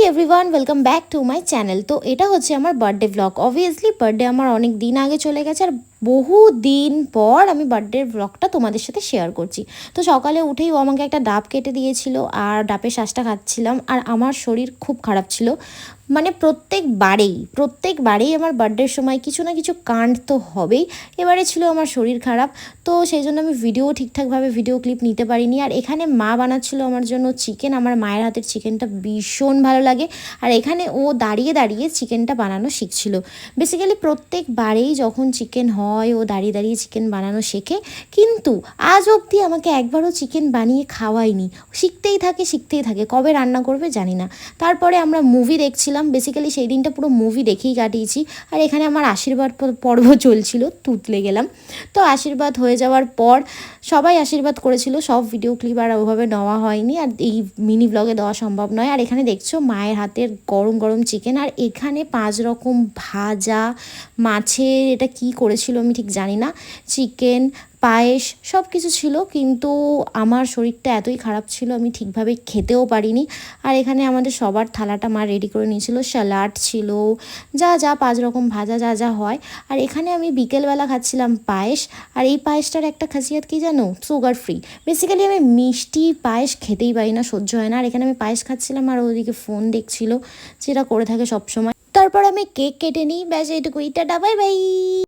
Everyone, welcome back to my channel. তো এটা হচ্ছে আমার বার্থডে ব্লগ। অবভিয়াসলি বার্থডে আমার অনেক দিন আগে চলে গেছে, আর বহু দিন পর আমি বার্থডের ব্লগটা তোমাদের সাথে শেয়ার করছি। তো সকালে উঠেই ও আমাকে একটা ডাব কেটে দিয়েছিল, আর ডাবের শ্বাসটা খাচ্ছিলাম। আর আমার শরীর খুব খারাপ ছিল, মানে প্রত্যেকবারেই আমার বার্থডের সময় কিছু না কিছু কাণ্ড তো হবেই। এবারে ছিল আমার শরীর খারাপ, তো সেই জন্য আমি ঠিকঠাকভাবে ভিডিও ক্লিপ নিতে পারিনি। আর এখানে মা বানাচ্ছিল আমার জন্য চিকেন। আমার মায়ের হাতের চিকেনটা ভীষণ ভালো লাগে, আর এখানে ও দাঁড়িয়ে দাঁড়িয়ে চিকেনটা বানানো শিখছিল। বেসিক্যালি প্রত্যেকবারেই যখন চিকেন হয় ও দাঁড়িয়ে দাঁড়িয়ে চিকেন বানানো শেখে, কিন্তু আজ অবধি আমাকে একবারও চিকেন বানিয়ে খাওয়ায়নি। শিখতেই থাকে, কবে রান্না করবে জানি না। তারপরে আমরা মুভি দেখছিলাম, বেসিক্যালি সেই দিনটা পুরো মুভি দেখেই কাটিয়েছি। আর এখানে আমার আশীর্বাদ পর্ব চলছিল, তুতলে গেলাম। তো আশীর্বাদ হয়ে যাওয়ার পর সবাই আশীর্বাদ করেছিল, সব ভিডিও ক্লিপ আর ওভাবে নেওয়া হয়নি, আর এই মিনি ব্লগে দেওয়া সম্ভব নয়। আর এখানে দেখছো মায়ের হাতের গরম গরম চিকেন, আর এখানে 5 রকম ভাজা, মাছের এটা কি করেছিল আমি ঠিক জানি না, চিকেন, পায়েস সব কিছু ছিল। কিন্তু আমার শরীরটা এতই খারাপ ছিল, আমি ঠিকভাবে খেতেও পারিনি। আর এখানে আমাদের সবার থালাটা মা রেডি করে নিয়েছিল, স্যালাড ছিল, যা 5 রকম ভাজা যা হয়। আর এখানে আমি বিকেলবেলা খাচ্ছিলাম পায়েস। আর এই পায়েসটার একটা খাসিয়াত কি জানো, সুগার ফ্রি। বেসিক্যালি আমি মিষ্টি পায়েস খেতেই পারি না, সহ্য হয় না। আর এখানে আমি পায়েস খাচ্ছিলাম, আর ওদিকে ফোন দেখছিল, যেটা করে থাকে সবসময়। তারপর আমি কেক কেটে নিই, ব্যাস এইটুকুই। Tata, bye bye.